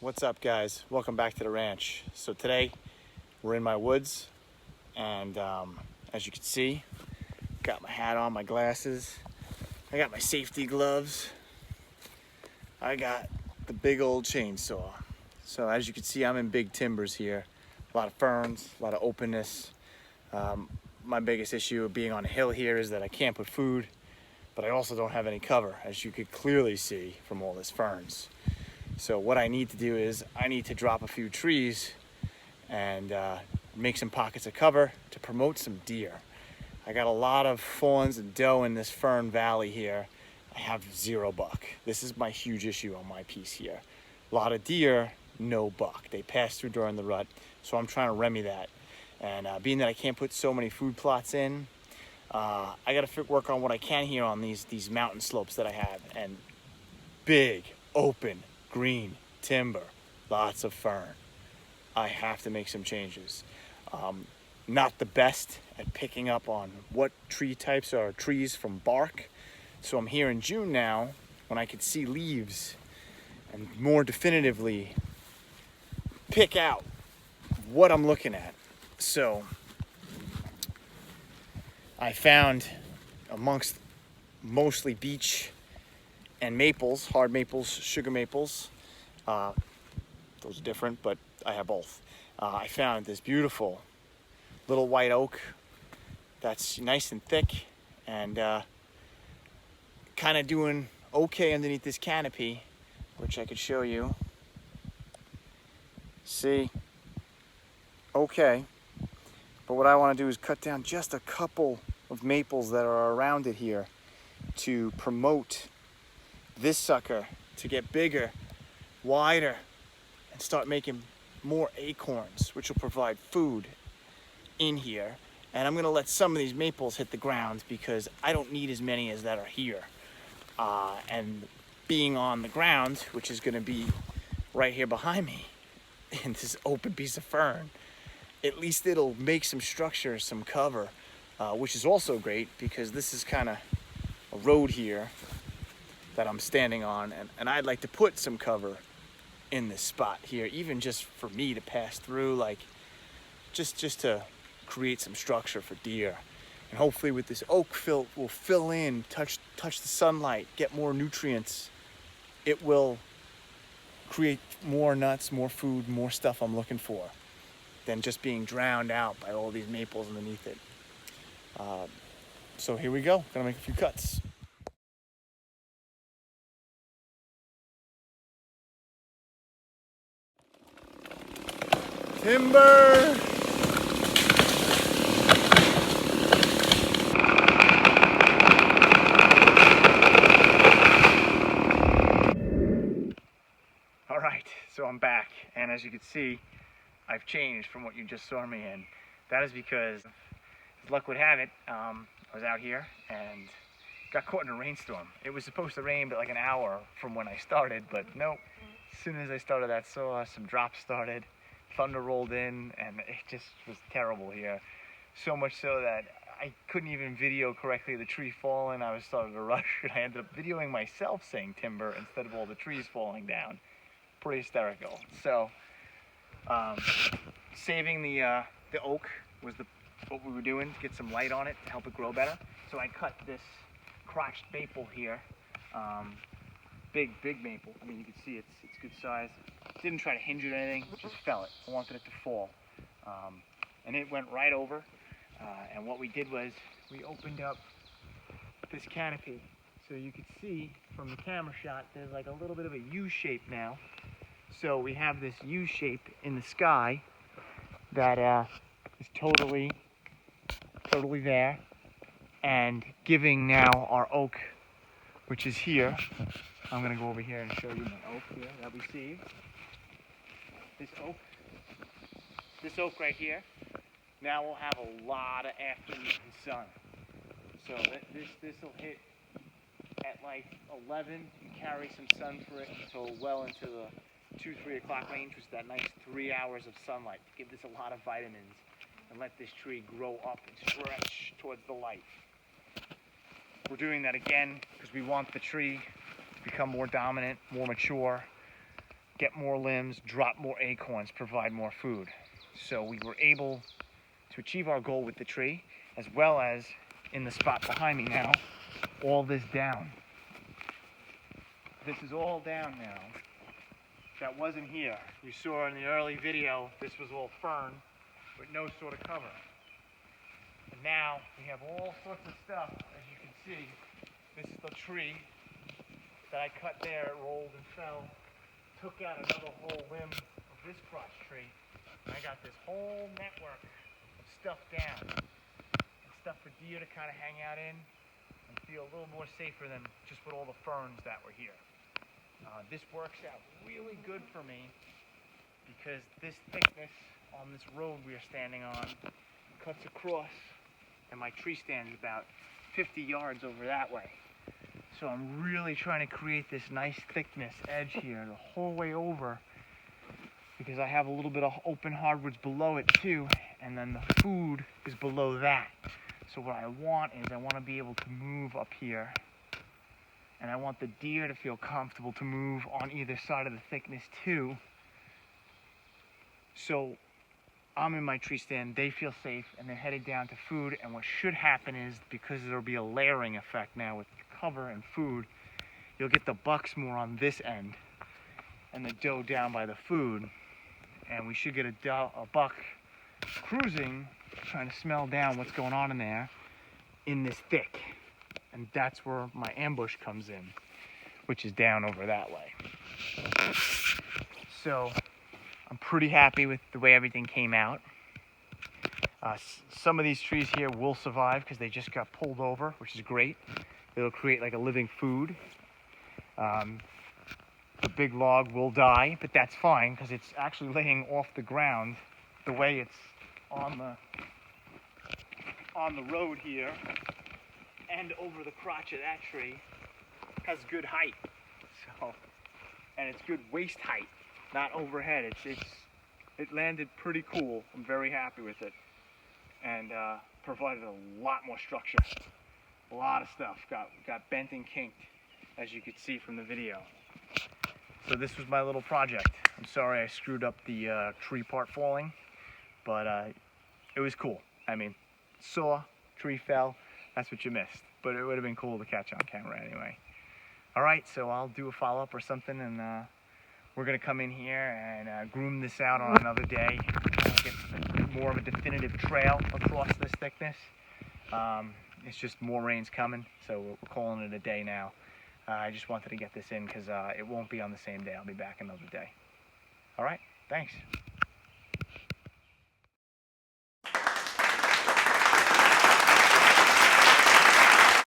What's up, guys? Welcome back to the ranch. So today we're in my woods, and as you can see, got my hat on, my glasses, I got my safety gloves, I got the big old chainsaw. So as you can see, I'm in big timbers here. A lot of ferns, a lot of openness. My biggest issue of being on a hill here is that I can't put food, but I also don't have any cover, as you could clearly see from all this ferns. So what I need to do is I need to drop a few trees and make some pockets of cover to promote some deer. I got a lot of fawns and doe in this fern valley here. I have 0 buck. This is my huge issue on my piece here. A lot of deer, no buck. They pass through during the rut, so I'm trying to remedy that. And being that I can't put so many food plots in, I got to work on what I can here on these mountain slopes that I have. And big, open, green timber, lots of fern. I have to make some changes. Not the best at picking up on what tree types are trees from bark. So I'm here in June now when I could see leaves and more definitively pick out what I'm looking at. So I found amongst mostly beech and maples, hard maples, sugar maples. Those are different, but I have both. I found this beautiful little white oak that's nice and thick and kind of doing okay underneath this canopy, which I could show you. See? Okay. But what I want to do is cut down just a couple of maples that are around it here to promote this sucker to get bigger, wider, and start making more acorns, which will provide food in here. And I'm gonna let some of these maples hit the ground because I don't need as many as that are here. And being on the ground, which is gonna be right here behind me in this open piece of fern, at least it'll make some structure, some cover, which is also great because this is kind of a road here that I'm standing on, and I'd like to put some cover in this spot here, even just for me to pass through, like just to create some structure for deer. And hopefully with this oak will fill in, touch the sunlight, get more nutrients. It will create more nuts, more food, more stuff I'm looking for than just being drowned out by all these maples underneath it. So here we go, gonna make a few cuts. Timber! All right, so I'm back, and as you can see, I've changed from what you just saw me in. That is because, as luck would have it, I was out here and got caught in a rainstorm. It was supposed to rain but like an hour from when I started, but nope. As soon as I started that saw, some drops started, thunder rolled in, and it just was terrible here. So much so that I couldn't even video correctly the tree falling. I was starting to rush, and I ended up videoing myself saying timber instead of all the trees falling down. Pretty hysterical. So, saving the oak was what we were doing to get some light on it to help it grow better. So I cut this crotched maple here, big maple. I mean, you can see it's good size. Didn't try to hinge it or anything, just fell it. I wanted it to fall, and it went right over. And what we did was we opened up this canopy, so you could see from the camera shot there's like a little bit of a U shape now. So we have this U shape in the sky that is totally there, and giving now our oak, which is here. I'm gonna go over here and show you my oak here that we saved. This oak right here, now will have a lot of afternoon sun. So this will hit at like 11 and carry some sun for it until well into the 2-3 o'clock range, which is that nice 3 hours of sunlight to give this a lot of vitamins and let this tree grow up and stretch towards the light. We're doing that again because we want the tree to become more dominant, more mature, get more limbs, drop more acorns, provide more food. So we were able to achieve our goal with the tree, as well as in the spot behind me now, all this down. This is all down now. That wasn't here. You saw in the early video, this was all fern with no sort of cover. And now we have all sorts of stuff, as you can see. This is the tree that I cut there, it rolled and fell. Took out another whole limb of this crotch tree. And I got this whole network of stuff down. And stuff for deer to kind of hang out in and feel a little more safer than just with all the ferns that were here. This works out really good for me because this thickness on this road we are standing on cuts across, and my tree stand is about 50 yards over that way. So I'm really trying to create this nice thickness edge here the whole way over, because I have a little bit of open hardwoods below it too, and then the food is below that. So what I want is I want to be able to move up here, and I want the deer to feel comfortable to move on either side of the thickness too. So I'm in my tree stand, they feel safe, and they're headed down to food. And what should happen is, because there'll be a layering effect now with cover and food, you'll get the bucks more on this end and the doe down by the food. And we should get a buck cruising, trying to smell down what's going on in there in this thick. And that's where my ambush comes in, which is down over that way. So I'm pretty happy with the way everything came out. Some of these trees here will survive because they just got pulled over, which is great. It'll create like a living food. The big log will die, but that's fine because it's actually laying off the ground the way it's on the road here. And over the crotch of that tree has good height, and it's good waist height, not overhead. It landed pretty cool. I'm very happy with it, and provided a lot more structure. A lot of stuff got bent and kinked, as you could see from the video. So this was my little project. I'm sorry I screwed up the tree part falling, but it was cool. I mean, saw, tree fell. That's what you missed, but it would have been cool to catch on camera anyway. All right, so I'll do a follow-up or something, and we're gonna come in here and groom this out on another day, get more of a definitive trail across this thickness. It's just more rain's coming, so we're calling it a day now. I just wanted to get this in because it won't be on the same day. I'll be back another day. All right, thanks.